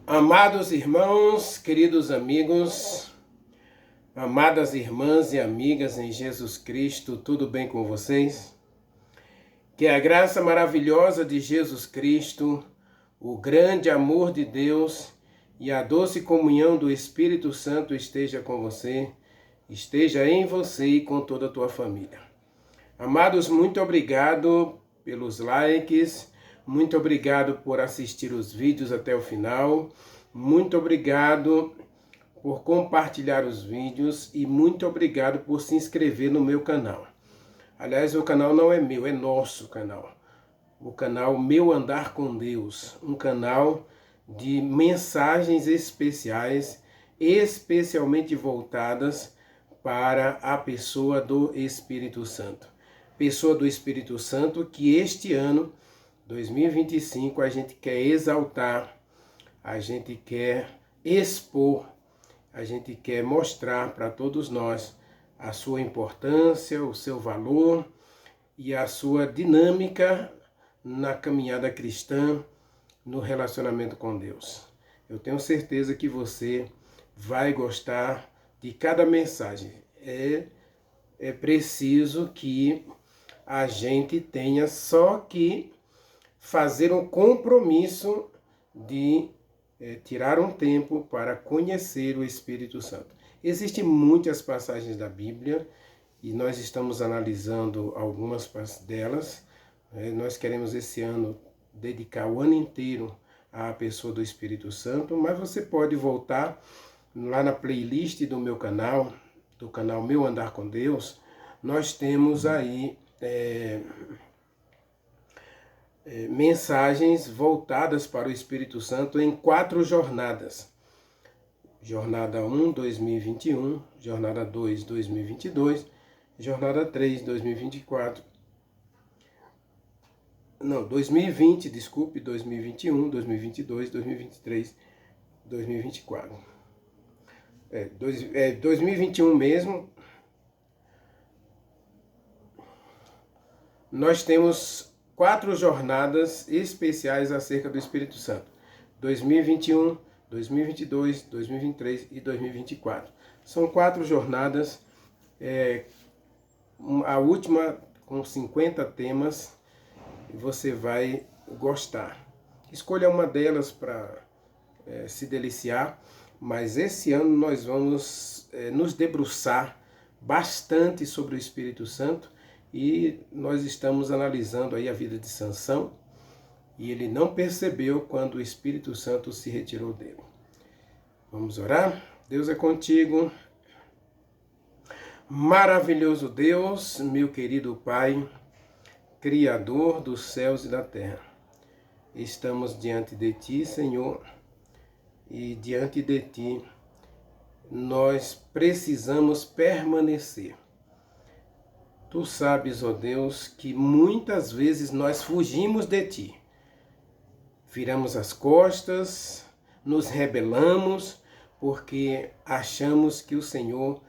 Amados irmãos, queridos amigos, amadas irmãs e amigas em Jesus Cristo, tudo bem com vocês? Que a graça maravilhosa de Jesus Cristo, o grande amor de Deus e a doce comunhão do Espírito Santo esteja com você, esteja em você e com toda a tua família. Amados, muito obrigado pelos likes, muito obrigado por assistir os vídeos até o final, muito obrigado por compartilhar os vídeos e muito obrigado por se inscrever no meu canal. Aliás, o canal não é meu, é nosso canal. O canal Meu Andar com Deus, um canal de mensagens especiais, especialmente voltadas para a pessoa do Espírito Santo. Pessoa do Espírito Santo que este ano, 2025, a gente quer exaltar, a gente quer expor, a gente quer mostrar para todos nós a sua importância, o seu valor e a sua dinâmica na caminhada cristã, no relacionamento com Deus. Eu tenho certeza que você vai gostar de cada mensagem. É preciso que a gente tenha só que fazer um compromisso de tirar um tempo para conhecer o Espírito Santo. Existem muitas passagens da Bíblia e nós estamos analisando algumas delas. Nós queremos esse ano dedicar o ano inteiro à pessoa do Espírito Santo, mas você pode voltar lá na playlist do meu canal, do canal Meu Andar com Deus. Nós temos aí mensagens voltadas para o Espírito Santo em 4 jornadas. Jornada 1, 2021, Jornada 2, 2022, Jornada 3, 2024. Não, 2020, desculpe, 2021, 2022, 2023, 2024. 2021 mesmo. Nós temos 4 jornadas especiais acerca do Espírito Santo. 2021, 2022, 2023 e 2024. São 4 jornadas, a última com 50 temas, e você vai gostar. Escolha uma delas para se deliciar, mas esse ano nós vamos nos debruçar bastante sobre o Espírito Santo. E nós estamos analisando aí a vida de Sansão, e ele não percebeu quando o Espírito Santo se retirou dele. Vamos orar? Deus é contigo. Maravilhoso Deus, meu querido Pai, Criador dos céus e da terra. Estamos diante de Ti, Senhor, e diante de Ti nós precisamos permanecer. Tu sabes, ó Deus, que muitas vezes nós fugimos de Ti. Viramos as costas, nos rebelamos, porque achamos que o Senhor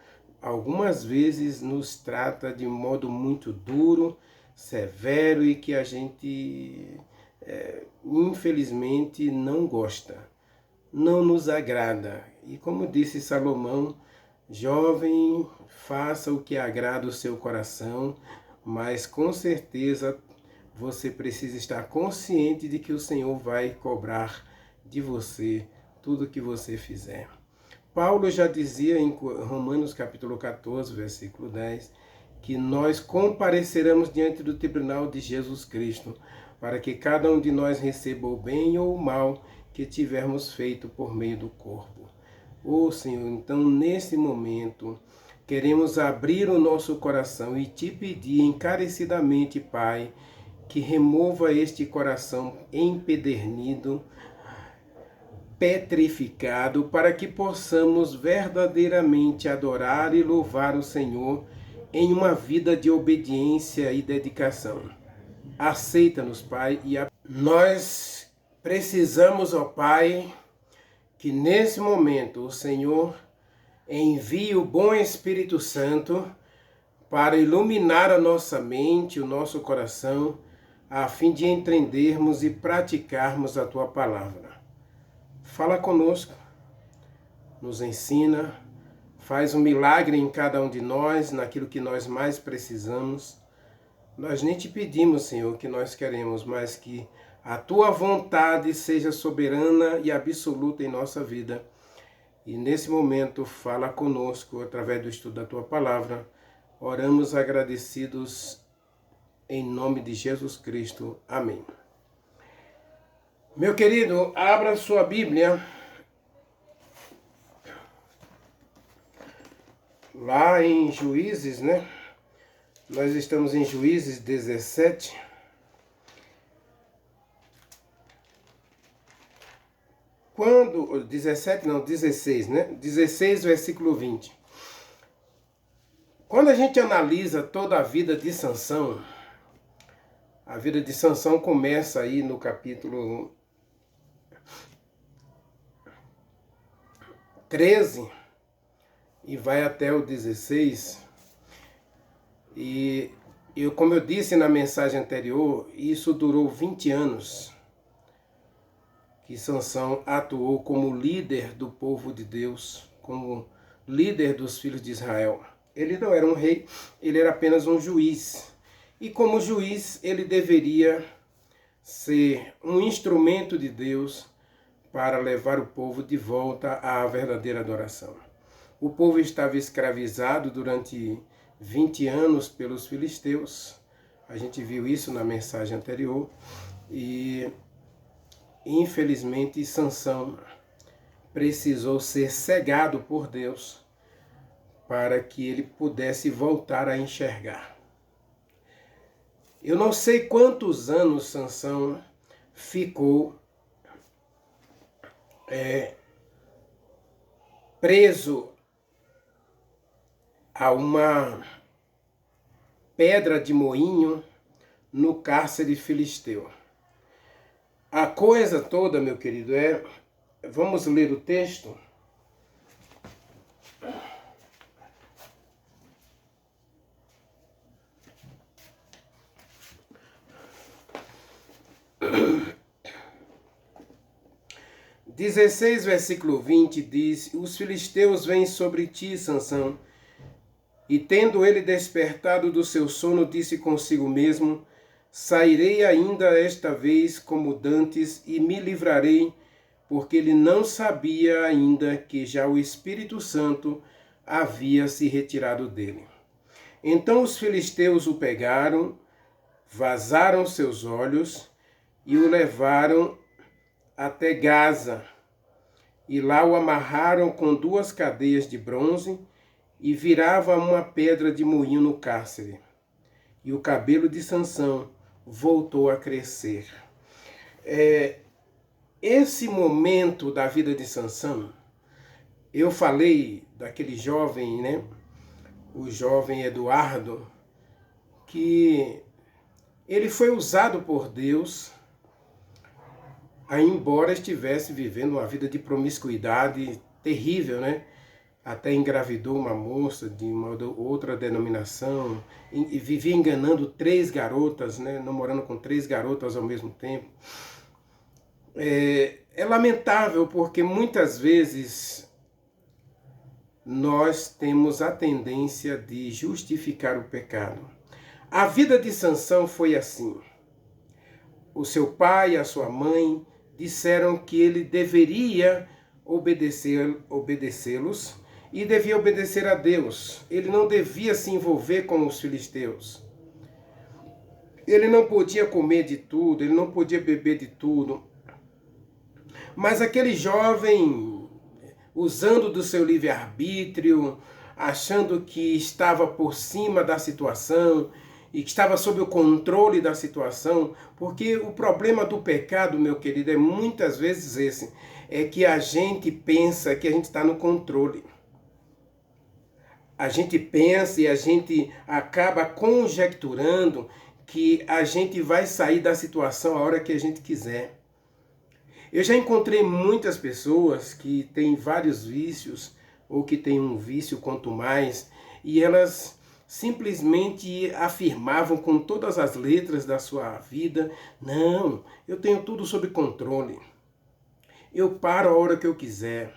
algumas vezes nos trata de modo muito duro, severo e que a gente, infelizmente, não gosta, não nos agrada. E como disse Salomão, jovem, faça o que agrada o seu coração, mas com certeza você precisa estar consciente de que o Senhor vai cobrar de você tudo que você fizer. Paulo já dizia em Romanos capítulo 14, versículo 10, que nós compareceremos diante do tribunal de Jesus Cristo, para que cada um de nós receba o bem ou o mal que tivermos feito por meio do corpo. Senhor, então nesse momento queremos abrir o nosso coração e te pedir encarecidamente, Pai, que remova este coração empedernido, petrificado, para que possamos verdadeiramente adorar e louvar o Senhor em uma vida de obediência e dedicação. Aceita-nos, Pai, nós precisamos, ó Pai, que nesse momento o Senhor envie o bom Espírito Santo para iluminar a nossa mente, o nosso coração, a fim de entendermos e praticarmos a Tua palavra. fala conosco, nos ensina, faz um milagre em cada um de nós, naquilo que nós mais precisamos. Nós nem te pedimos, Senhor, o que nós queremos, mas que a tua vontade seja soberana e absoluta em nossa vida. E nesse momento, fala conosco através do estudo da tua palavra. Oramos agradecidos em nome de Jesus Cristo. Amém. Meu querido, abra sua Bíblia. Lá em Juízes, né? Nós estamos em Juízes 17. Quando, 17 não, 16, né? 16, versículo 20. Quando a gente analisa toda a vida de Sansão, a vida de Sansão começa aí no capítulo 13 e vai até o 16. E como eu disse na mensagem anterior, isso durou 20 anos que Sansão atuou como líder do povo de Deus, como líder dos filhos de Israel. Ele não era um rei, ele era apenas um juiz. E como juiz, ele deveria ser um instrumento de Deus para levar o povo de volta à verdadeira adoração. O povo estava escravizado durante 20 anos pelos filisteus. A gente viu isso na mensagem anterior. E infelizmente Sansão precisou ser cegado por Deus para que ele pudesse voltar a enxergar. Eu não sei quantos anos Sansão ficou preso a uma pedra de moinho no cárcere filisteu. A coisa toda, meu querido, vamos ler o texto. (16, versículo 20) diz: Os filisteus vêm sobre ti, Sansão. E tendo ele despertado do seu sono, disse consigo mesmo: Sairei ainda esta vez como dantes e me livrarei, porque ele não sabia ainda que já o Espírito Santo havia se retirado dele. Então os filisteus o pegaram, vazaram seus olhos e o levaram até Gaza, e lá o amarraram com 2 cadeias de bronze e virava uma pedra de moinho no cárcere. E o cabelo de Sansão voltou a crescer. Esse momento da vida de Sansão, eu falei daquele jovem, né? O jovem Eduardo, que ele foi usado por Deus, embora estivesse vivendo uma vida de promiscuidade terrível, né? Até engravidou uma moça de uma outra denominação e vivia enganando 3 garotas, né? Namorando com 3 garotas ao mesmo tempo. É lamentável porque muitas vezes nós temos a tendência de justificar o pecado. A vida de Sansão foi assim. O seu pai e a sua mãe disseram que ele deveria obedecê-los e devia obedecer a Deus. Ele não devia se envolver com os filisteus. Ele não podia comer de tudo, ele não podia beber de tudo. Mas aquele jovem, usando do seu livre-arbítrio, achando que estava por cima da situação e que estava sob o controle da situação, porque o problema do pecado, meu querido, é muitas vezes esse, é que a gente pensa que a gente está no controle. A gente pensa e a gente acaba conjecturando que a gente vai sair da situação a hora que a gente quiser. Eu já encontrei muitas pessoas que têm vários vícios, ou que têm um vício quanto mais, e elas simplesmente afirmavam com todas as letras da sua vida: não, eu tenho tudo sob controle. Eu paro a hora que eu quiser.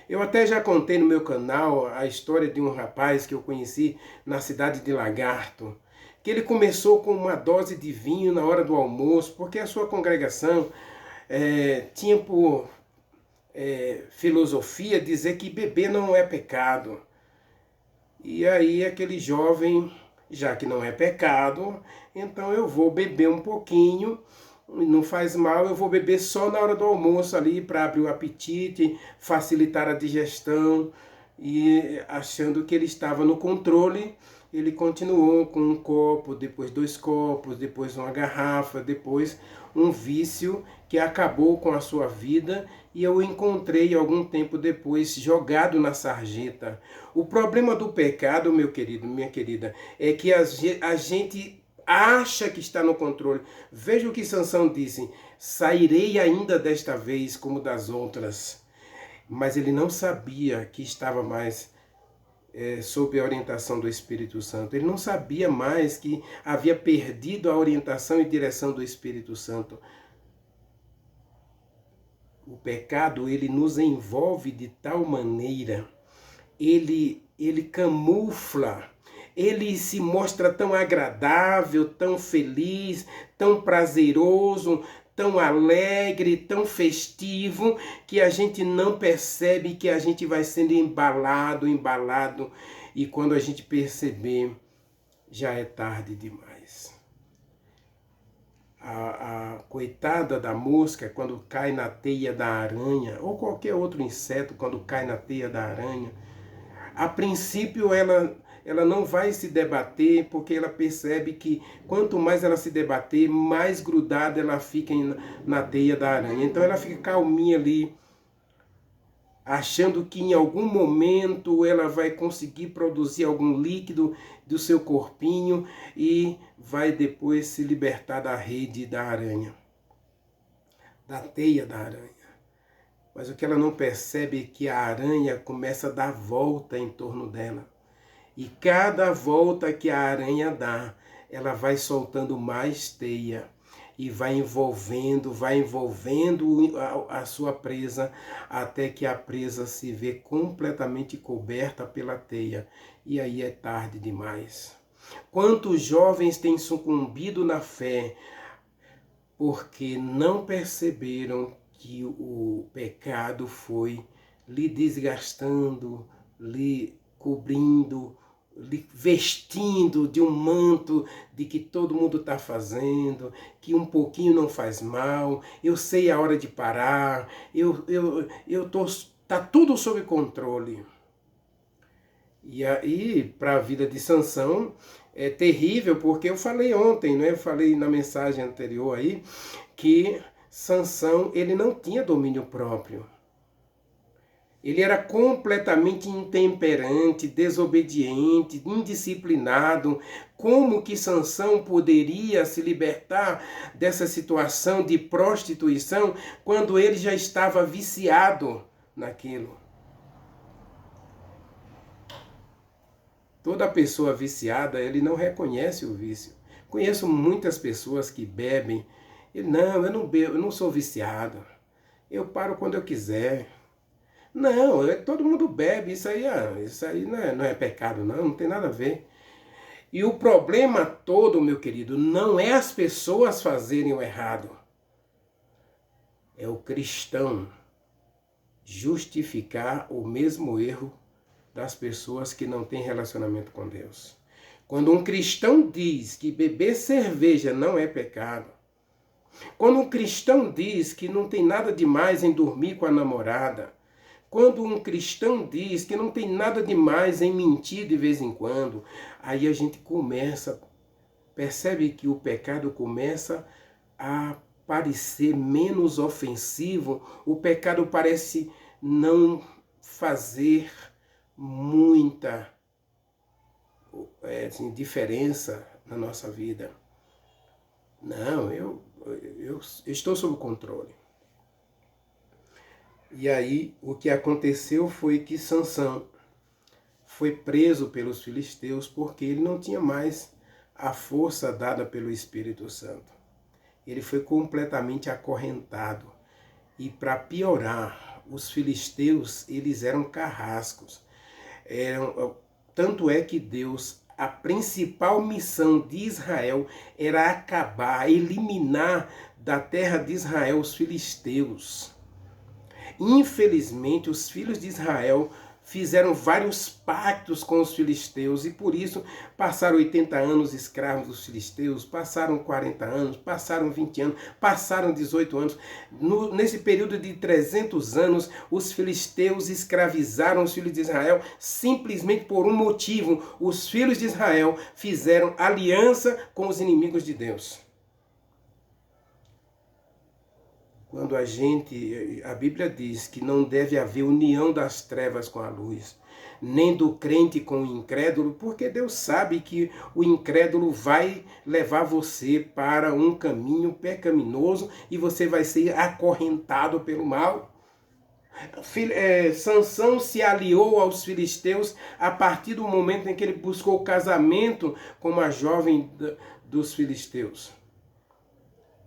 Eu até já contei no meu canal a história de um rapaz que eu conheci na cidade de Lagarto, que ele começou com uma dose de vinho na hora do almoço, porque a sua congregação tinha por filosofia dizer que beber não é pecado. E aí aquele jovem, já que não é pecado, então eu vou beber um pouquinho, não faz mal, eu vou beber só na hora do almoço ali para abrir o apetite, facilitar a digestão. E achando que ele estava no controle, ele continuou com um copo, depois 2 copos, depois uma garrafa, depois um vício que acabou com a sua vida, e eu o encontrei algum tempo depois jogado na sarjeta. O problema do pecado, meu querido, minha querida, é que a gente acha que está no controle. Veja o que Sansão disse: sairei ainda desta vez como das outras. Mas ele não sabia que estava mais sob a orientação do Espírito Santo. Ele não sabia mais que havia perdido a orientação e direção do Espírito Santo. O pecado, ele nos envolve de tal maneira, ele camufla, ele se mostra tão agradável, tão feliz, tão prazeroso, tão alegre, tão festivo, que a gente não percebe que a gente vai sendo embalado, e quando a gente perceber, já é tarde demais. A coitada da mosca, quando cai na teia da aranha, ou qualquer outro inseto, quando cai na teia da aranha, a princípio ela não vai se debater, porque ela percebe que quanto mais ela se debater, mais grudada ela fica na teia da aranha. Então ela fica calminha ali, achando que em algum momento ela vai conseguir produzir algum líquido do seu corpinho e vai depois se libertar da rede da aranha, da teia da aranha. Mas o que ela não percebe é que a aranha começa a dar volta em torno dela. E cada volta que a aranha dá, ela vai soltando mais teia e vai envolvendo a sua presa, até que a presa se vê completamente coberta pela teia. E aí é tarde demais. Quantos jovens têm sucumbido na fé porque não perceberam que o pecado foi lhe desgastando, lhe cobrindo, lhe vestindo de um manto de que todo mundo está fazendo, que um pouquinho não faz mal, eu sei a hora de parar, tá tudo sob controle. E aí, para a vida de Sansão, é terrível, porque eu falei ontem, né? Eu falei na mensagem anterior aí, que Sansão, ele não tinha domínio próprio. Ele era completamente intemperante, desobediente, indisciplinado. Como que Sansão poderia se libertar dessa situação de prostituição quando ele já estava viciado naquilo? Toda pessoa viciada, ele não reconhece o vício. Conheço muitas pessoas que bebem. Não, eu não bebo, eu não sou viciado. Eu paro quando eu quiser. Não, todo mundo bebe, isso aí não é pecado, não tem nada a ver. E o problema todo, meu querido, não é as pessoas fazerem o errado. É o cristão justificar o mesmo erro das pessoas que não têm relacionamento com Deus. Quando um cristão diz que beber cerveja não é pecado, quando um cristão diz que não tem nada demais em dormir com a namorada, quando um cristão diz que não tem nada demais em mentir de vez em quando, aí a gente percebe que o pecado começa a parecer menos ofensivo, o pecado parece não fazer muita diferença na nossa vida. Não, eu estou sob controle. E aí o que aconteceu foi que Sansão foi preso pelos filisteus porque ele não tinha mais a força dada pelo Espírito Santo. Ele foi completamente acorrentado. E para piorar, os filisteus, eles eram carrascos. Tanto é que Deus, a principal missão de Israel era acabar, eliminar da terra de Israel os filisteus. Infelizmente, os filhos de Israel fizeram vários pactos com os filisteus e por isso passaram 80 anos escravos dos filisteus, passaram 40 anos, passaram 20 anos, passaram 18 anos. Nesse período de 300 anos, os filisteus escravizaram os filhos de Israel simplesmente por um motivo. Os filhos de Israel fizeram aliança com os inimigos de Deus. Quando a Bíblia diz que não deve haver união das trevas com a luz, nem do crente com o incrédulo, porque Deus sabe que o incrédulo vai levar você para um caminho pecaminoso e você vai ser acorrentado pelo mal. Sansão se aliou aos filisteus a partir do momento em que ele buscou casamento com uma jovem dos filisteus,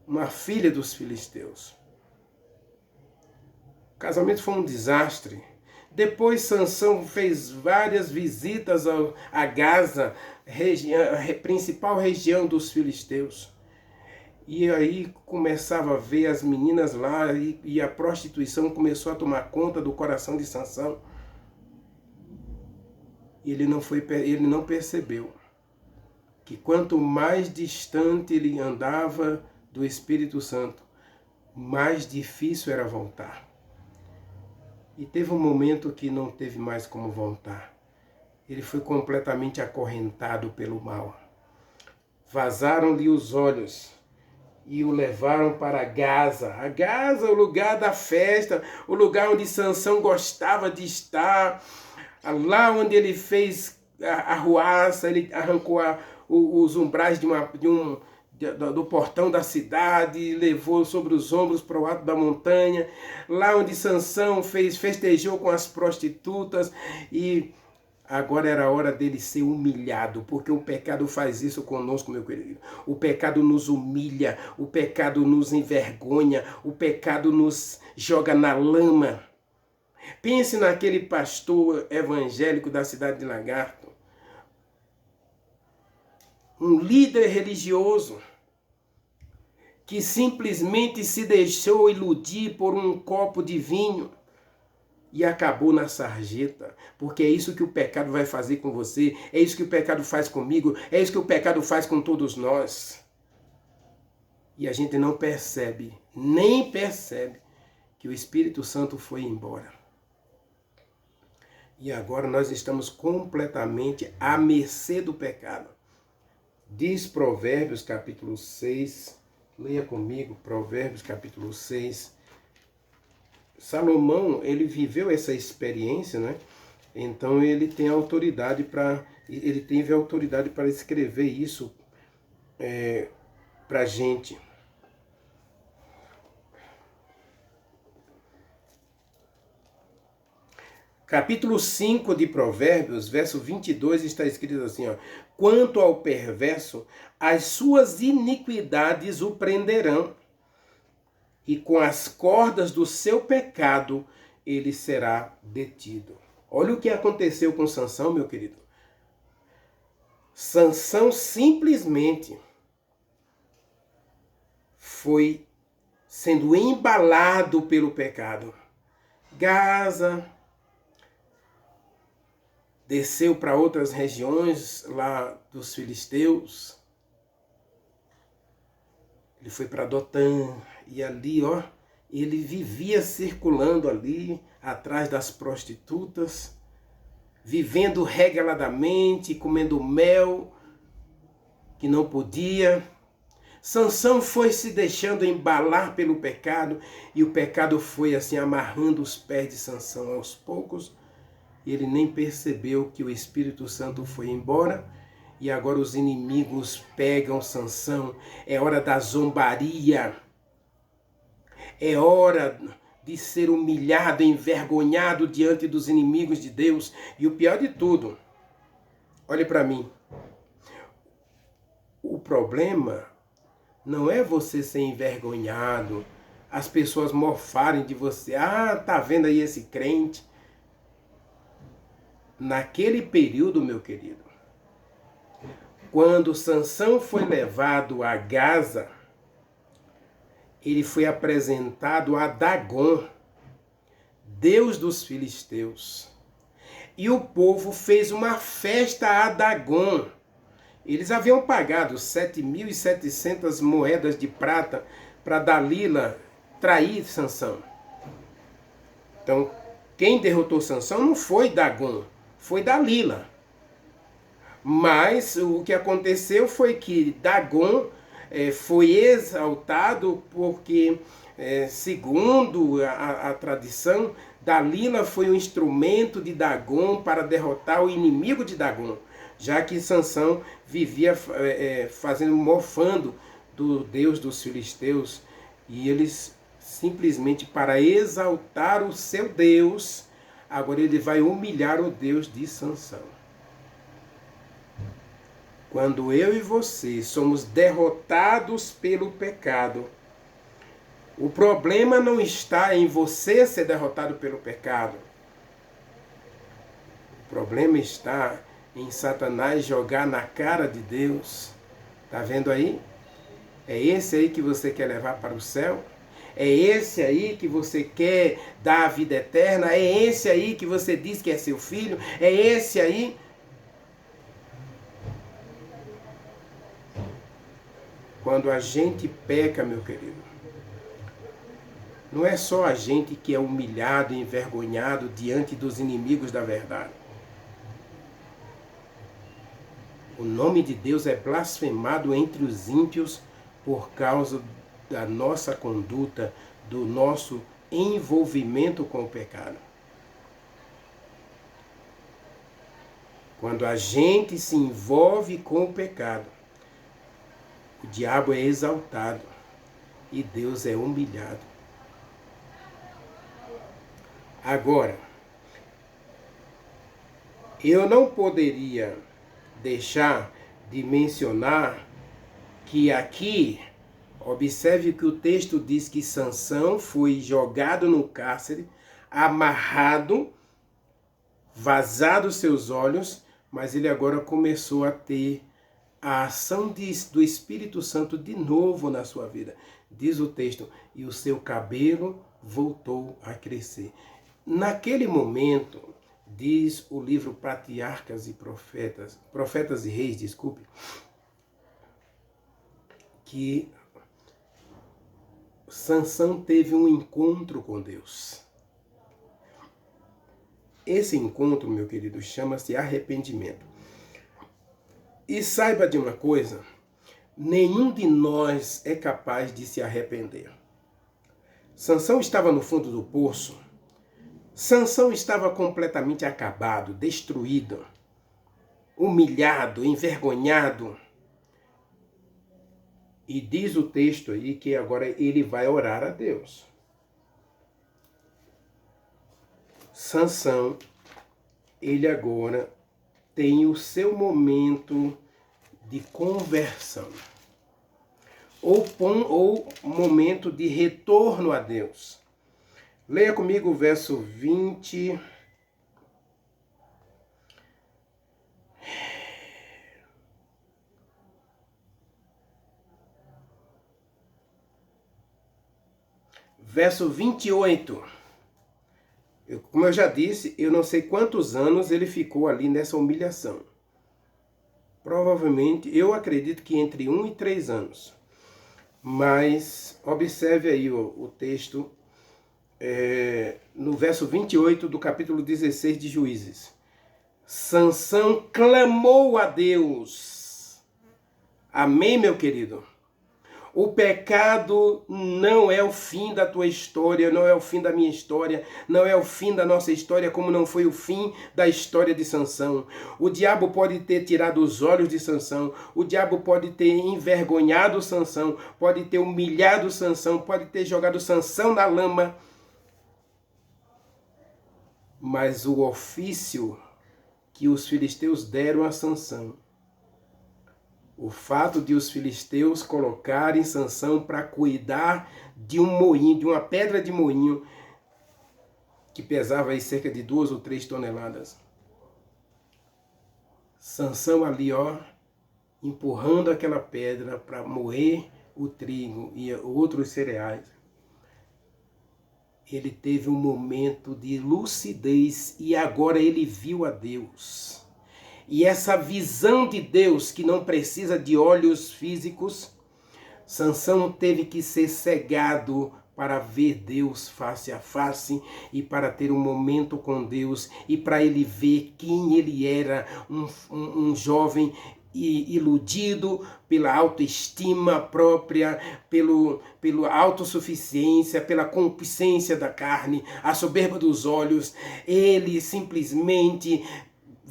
uma filha dos filisteus. O casamento foi um desastre. Depois Sansão fez várias visitas a Gaza, principal região dos filisteus. E aí começava a ver as meninas lá e a prostituição começou a tomar conta do coração de Sansão. E ele não percebeu que quanto mais distante ele andava do Espírito Santo, mais difícil era voltar. E teve um momento que não teve mais como voltar. Ele foi completamente acorrentado pelo mal. Vazaram-lhe os olhos e o levaram para Gaza. A Gaza, o lugar da festa, o lugar onde Sansão gostava de estar. Lá onde ele fez a arruaça, ele arrancou os umbrais do portão da cidade, levou sobre os ombros para o alto da montanha, lá onde Sansão festejou com as prostitutas, e agora era a hora dele ser humilhado, porque o pecado faz isso conosco, meu querido. O pecado nos humilha, o pecado nos envergonha, o pecado nos joga na lama. Pense naquele pastor evangélico da cidade de Lagarto, um líder religioso, que simplesmente se deixou iludir por um copo de vinho e acabou na sarjeta, porque é isso que o pecado vai fazer com você, é isso que o pecado faz comigo, é isso que o pecado faz com todos nós. E a gente não percebe, nem percebe que o Espírito Santo foi embora. E agora nós estamos completamente à mercê do pecado. Diz Provérbios capítulo 6, leia comigo, Provérbios capítulo 6. Salomão, ele viveu essa experiência, né? Então ele tem autoridade ele teve autoridade para escrever isso para a gente. Capítulo 5 de Provérbios, verso 22, está escrito assim, ó: quanto ao perverso, as suas iniquidades o prenderão, e com as cordas do seu pecado ele será detido. Olha o que aconteceu com Sansão, meu querido. Sansão simplesmente foi sendo embalado pelo pecado. Gaza, desceu para outras regiões lá dos filisteus. Ele foi para Dotã e ali, ó, ele vivia circulando ali atrás das prostitutas, vivendo regaladamente, comendo mel que não podia. Sansão foi se deixando embalar pelo pecado e o pecado foi assim amarrando os pés de Sansão aos poucos. Ele nem percebeu que o Espírito Santo foi embora e agora os inimigos pegam Sansão. É hora da zombaria. É hora de ser humilhado, envergonhado diante dos inimigos de Deus. E o pior de tudo, olhe para mim. O problema não é você ser envergonhado, as pessoas mofarem de você. Ah, tá vendo aí esse crente? Naquele período, meu querido, quando Sansão foi levado a Gaza, ele foi apresentado a Dagon, Deus dos filisteus. E o povo fez uma festa a Dagon. Eles haviam pagado 7.700 moedas de prata para Dalila trair Sansão. Então, quem derrotou Sansão não foi Dagon, foi Dalila. Mas o que aconteceu foi que Dagon foi exaltado porque, segundo a tradição, Dalila foi um instrumento de Dagon para derrotar o inimigo de Dagon, já que Sansão vivia mofando do Deus dos filisteus, e eles simplesmente para exaltar o seu Deus, agora ele vai humilhar o Deus de Sansão. Quando eu e você somos derrotados pelo pecado, o problema não está em você ser derrotado pelo pecado. O problema está em Satanás jogar na cara de Deus. Tá vendo aí? É esse aí que você quer levar para o céu? É esse aí que você quer dar a vida eterna? É esse aí que você diz que é seu filho? É esse aí? Quando a gente peca, meu querido, não é só a gente que é humilhado e envergonhado diante dos inimigos da verdade. O nome de Deus é blasfemado entre os ímpios por causa da nossa conduta, do nosso envolvimento com o pecado. Quando a gente se envolve com o pecado, o diabo é exaltado e Deus é humilhado. Agora, eu não poderia deixar de mencionar que aqui, observe que o texto diz que Sansão foi jogado no cárcere, amarrado, vazado seus olhos, mas ele agora começou a ter a ação do Espírito Santo de novo na sua vida. Diz o texto, e o seu cabelo voltou a crescer. Naquele momento, diz o livro Patriarcas e Profetas e Reis, desculpe, que Sansão teve um encontro com Deus. Esse encontro, meu querido, chama-se arrependimento. E saiba de uma coisa, nenhum de nós é capaz de se arrepender. Sansão estava no fundo do poço. Sansão estava completamente acabado, destruído, humilhado, envergonhado. E diz o texto aí que agora ele vai orar a Deus. Sansão, ele agora tem o seu momento de conversão. Ou momento de retorno a Deus. Leia comigo o verso 20. Verso 28. Como eu já disse, eu não sei quantos anos ele ficou ali nessa humilhação. Provavelmente, eu acredito que entre 1 e 3 anos. Mas observe aí o texto, no verso 28 do capítulo 16 de Juízes. Sansão clamou a Deus. Amém, meu querido? O pecado não é o fim da tua história, não é o fim da minha história, não é o fim da nossa história, como não foi o fim da história de Sansão. O diabo pode ter tirado os olhos de Sansão, o diabo pode ter envergonhado Sansão, pode ter humilhado Sansão, pode ter jogado Sansão na lama. Mas o ofício que os filisteus deram a Sansão, O fato de os filisteus colocarem Sansão para cuidar de um moinho, de uma pedra de moinho, que pesava aí cerca de 2 ou 3 toneladas. Sansão ali, ó, empurrando aquela pedra para moer o trigo e outros cereais. Ele teve um momento de lucidez e agora ele viu a Deus. E essa visão de Deus, que não precisa de olhos físicos, Sansão teve que ser cegado para ver Deus face a face e para ter um momento com Deus e para ele ver quem ele era, um jovem iludido pela autoestima própria, pela autossuficiência, pela concupiscência da carne, a soberba dos olhos. Ele simplesmente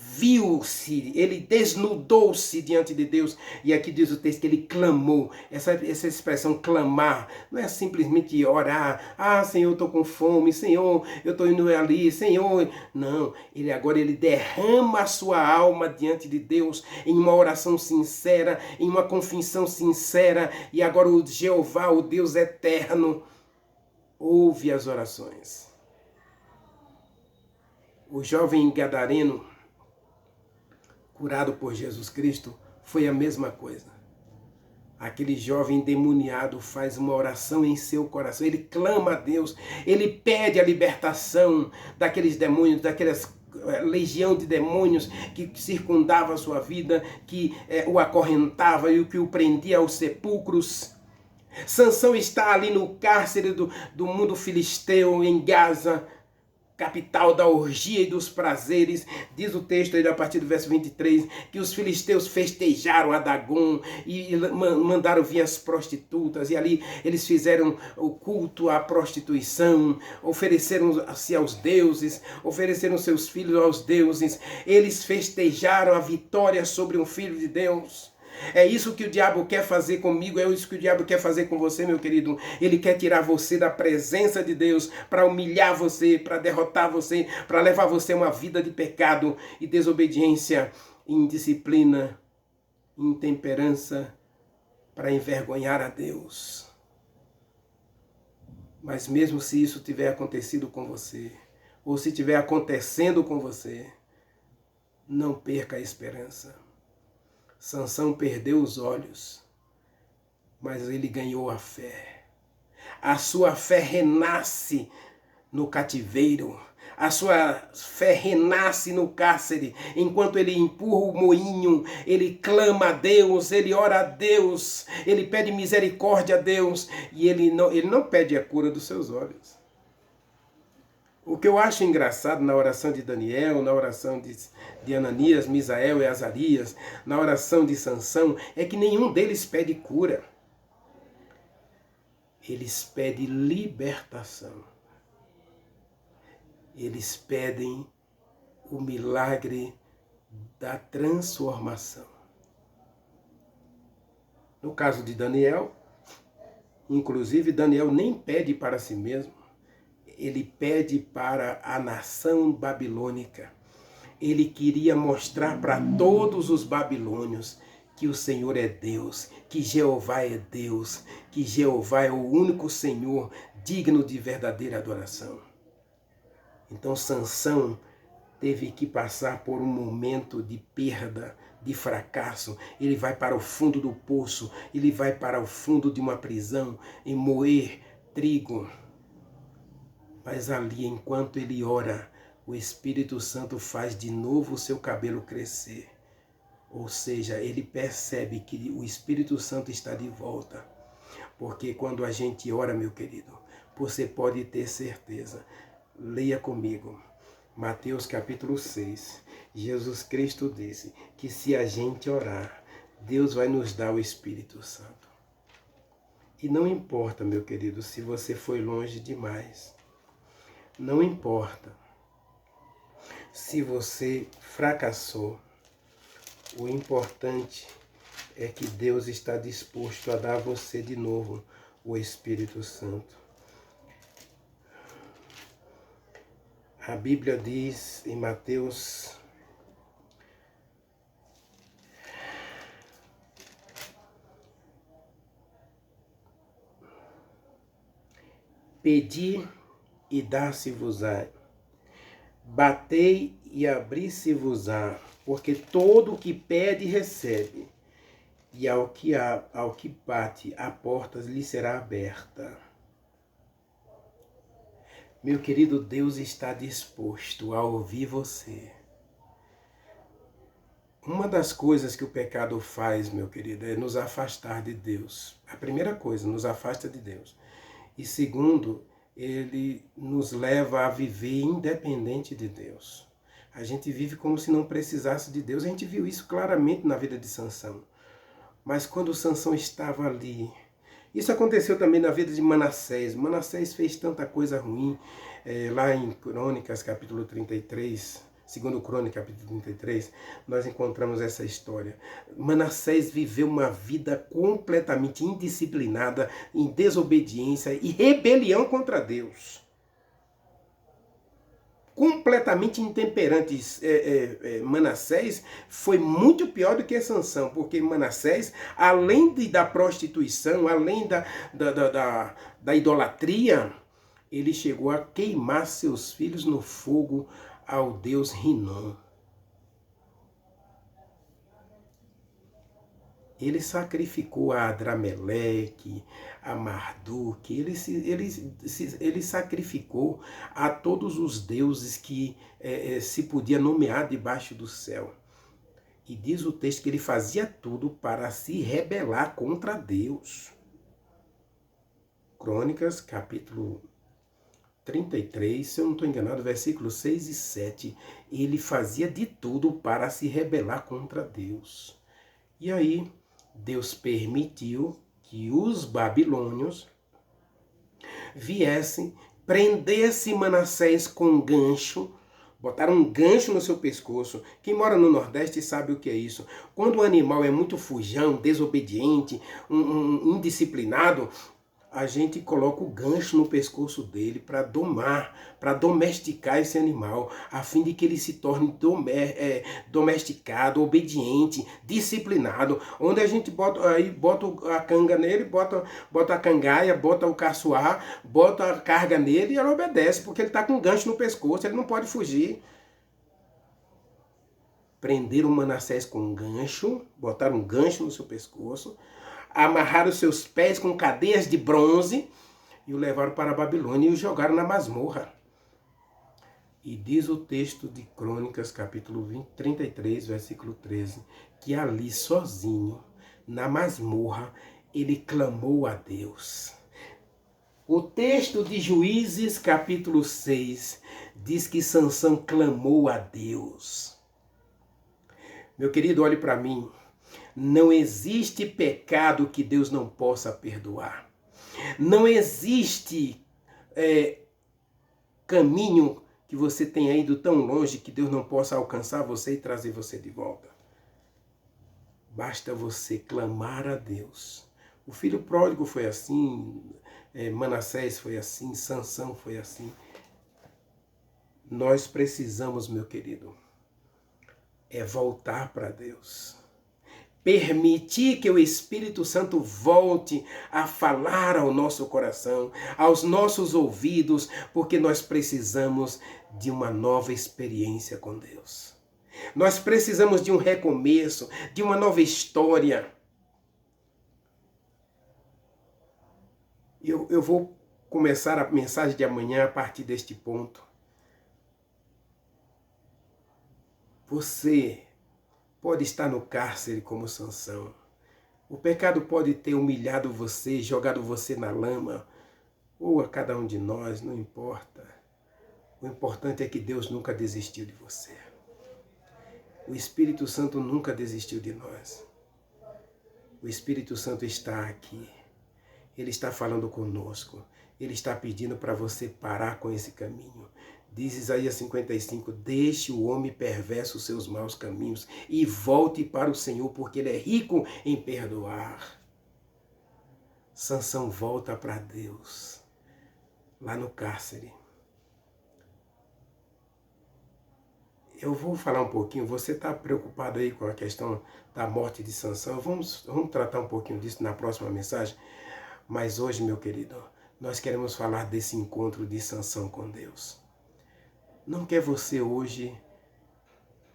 viu-se, ele desnudou-se diante de Deus. E aqui diz o texto que ele clamou. Essa expressão clamar não é simplesmente orar. Ah, Senhor, eu estou com fome. Senhor, eu estou indo ali. Senhor, não. Ele derrama a sua alma diante de Deus em uma oração sincera, em uma confissão sincera. E agora o Jeová, o Deus eterno, ouve as orações. O jovem gadareno, curado por Jesus Cristo, foi a mesma coisa. Aquele jovem endemoniado faz uma oração em seu coração, ele clama a Deus, ele pede a libertação daqueles demônios, daquelas legião de demônios que circundava a sua vida, que o acorrentava e que o prendia aos sepulcros. Sansão está ali no cárcere do mundo filisteu, em Gaza, capital da orgia e dos prazeres. Diz o texto aí a partir do verso 23, que os filisteus festejaram a Dagom e mandaram vir as prostitutas, e ali eles fizeram o culto à prostituição, ofereceram-se aos deuses, ofereceram seus filhos aos deuses, eles festejaram a vitória sobre um filho de Deus. É isso que o diabo quer fazer comigo, é isso que o diabo quer fazer com você, meu querido. Ele quer tirar você da presença de Deus para humilhar você, para derrotar você, para levar você a uma vida de pecado e desobediência, indisciplina, intemperança, para envergonhar a Deus. Mas mesmo se isso tiver acontecido com você, ou se estiver acontecendo com você, não perca a esperança. Sansão perdeu os olhos, mas ele ganhou a fé. A sua fé renasce no cativeiro. A sua fé renasce no cárcere. Enquanto ele empurra o moinho, ele clama a Deus, ele ora a Deus, ele pede misericórdia a Deus. E ele não pede a cura dos seus olhos. O que eu acho engraçado na oração de Daniel, na oração de Ananias, Misael e Azarias, na oração de Sansão, é que nenhum deles pede cura. Eles pedem libertação. Eles pedem o milagre da transformação. No caso de Daniel, inclusive Daniel nem pede para si mesmo. Ele pede para a nação babilônica. Ele queria mostrar para todos os babilônios que o Senhor é Deus, que Jeová é Deus, que Jeová é o único Senhor digno de verdadeira adoração. Então Sansão teve que passar por um momento de perda, de fracasso. Ele vai para o fundo do poço, ele vai para o fundo de uma prisão e moer trigo. Mas ali, enquanto ele ora, o Espírito Santo faz de novo o seu cabelo crescer. Ou seja, ele percebe que o Espírito Santo está de volta. Porque quando a gente ora, meu querido, você pode ter certeza. Leia comigo. Mateus capítulo 6. Jesus Cristo disse que se a gente orar, Deus vai nos dar o Espírito Santo. E não importa, meu querido, se você foi longe demais. Não importa se você fracassou, o importante é que Deus está disposto a dar a você de novo o Espírito Santo. A Bíblia diz em Mateus Pedi e dar-se-vos-á. Batei e abri-se-vos-á. Porque todo o que pede, recebe. E ao que bate, a porta lhe será aberta. Meu querido, Deus está disposto a ouvir você. Uma das coisas que o pecado faz, meu querido, é nos afastar de Deus. A primeira coisa, nos afasta de Deus. E segundo, ele nos leva a viver independente de Deus. A gente vive como se não precisasse de Deus. A gente viu isso claramente na vida de Sansão. Mas quando Sansão estava ali, isso aconteceu também na vida de Manassés. Manassés fez tanta coisa ruim, lá em Crônicas, capítulo 33, segundo Crônicas, capítulo 33, nós encontramos essa história. Manassés viveu uma vida completamente indisciplinada, em desobediência e rebelião contra Deus. Completamente intemperante. Manassés foi muito pior do que Sansão, porque Manassés, além da prostituição, além da idolatria, ele chegou a queimar seus filhos no fogo ao deus Rinom. Ele sacrificou a Adrameleque, a Marduk, ele sacrificou a todos os deuses que se podia nomear debaixo do céu. E diz o texto que ele fazia tudo para se rebelar contra Deus. Crônicas, capítulo 33, se eu não estou enganado, versículos 6 e 7. Ele fazia de tudo para se rebelar contra Deus. E aí, Deus permitiu que os babilônios viessem, prendessem Manassés com gancho, botaram um gancho no seu pescoço. Quem mora no Nordeste sabe o que é isso. Quando o animal é muito fujão, desobediente, indisciplinado, a gente coloca o gancho no pescoço dele para domar, para domesticar esse animal, a fim de que ele se torne domesticado, obediente, disciplinado. Onde a gente bota a canga nele, bota a cangaia, bota o caçoar, bota a carga nele e ele obedece, porque ele está com um gancho no pescoço, ele não pode fugir. Prenderam Manassés com um gancho, botaram um gancho no seu pescoço, amarraram seus pés com cadeias de bronze e o levaram para a Babilônia e o jogaram na masmorra. E diz o texto de Crônicas, capítulo 33, versículo 13, que ali sozinho, na masmorra, ele clamou a Deus. O texto de Juízes, capítulo 6, diz que Sansão clamou a Deus. Meu querido, olhe para mim. Não existe pecado que Deus não possa perdoar. Não existe caminho que você tenha ido tão longe que Deus não possa alcançar você e trazer você de volta. Basta você clamar a Deus. O filho pródigo foi assim, Manassés foi assim, Sansão foi assim. Nós precisamos, meu querido, voltar para Deus. Permitir que o Espírito Santo volte a falar ao nosso coração, aos nossos ouvidos, porque nós precisamos de uma nova experiência com Deus. Nós precisamos de um recomeço, de uma nova história. Eu vou começar a mensagem de amanhã a partir deste ponto. Você pode estar no cárcere como Sansão. O pecado pode ter humilhado você, jogado você na lama, ou a cada um de nós, não importa. O importante é que Deus nunca desistiu de você. O Espírito Santo nunca desistiu de nós. O Espírito Santo está aqui. Ele está falando conosco. Ele está pedindo para você parar com esse caminho. Diz Isaías 55, deixe o homem perverso os seus maus caminhos e volte para o Senhor, porque Ele é rico em perdoar. Sansão volta para Deus, lá no cárcere. Eu vou falar um pouquinho, você está preocupado aí com a questão da morte de Sansão? Vamos tratar um pouquinho disso na próxima mensagem. Mas hoje, meu querido, nós queremos falar desse encontro de Sansão com Deus. Não quer você hoje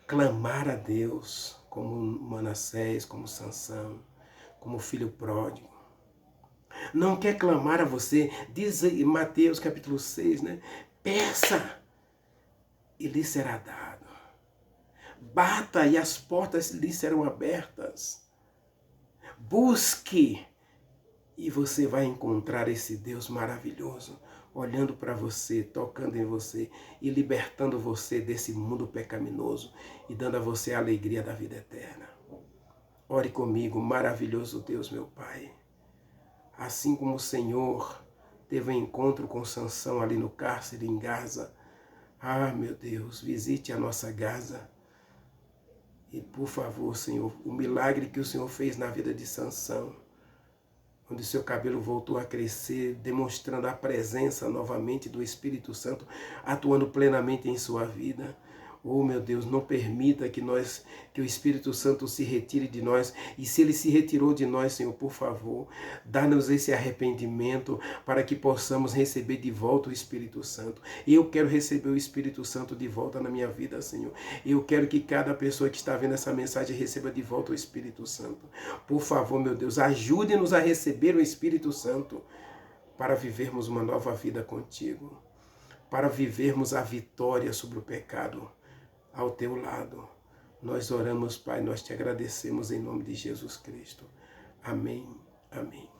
clamar a Deus como Manassés, como Sansão, como filho pródigo? Não quer clamar a você? Diz em Mateus capítulo 6, né? Peça e lhe será dado. Bata e as portas lhe serão abertas. Busque e você vai encontrar esse Deus maravilhoso, olhando para você, tocando em você e libertando você desse mundo pecaminoso e dando a você a alegria da vida eterna. Ore comigo, maravilhoso Deus, meu Pai. Assim como o Senhor teve um encontro com Sansão ali no cárcere em Gaza, meu Deus, visite a nossa Gaza. E por favor, Senhor, o milagre que o Senhor fez na vida de Sansão, onde seu cabelo voltou a crescer, demonstrando a presença novamente do Espírito Santo, atuando plenamente em sua vida. Oh, meu Deus, não permita que o Espírito Santo se retire de nós. E se ele se retirou de nós, Senhor, por favor, dá-nos esse arrependimento para que possamos receber de volta o Espírito Santo. Eu quero receber o Espírito Santo de volta na minha vida, Senhor. Eu quero que cada pessoa que está vendo essa mensagem receba de volta o Espírito Santo. Por favor, meu Deus, ajude-nos a receber o Espírito Santo para vivermos uma nova vida contigo, para vivermos a vitória sobre o pecado ao teu lado. Nós oramos, Pai, nós te agradecemos em nome de Jesus Cristo. Amém, amém.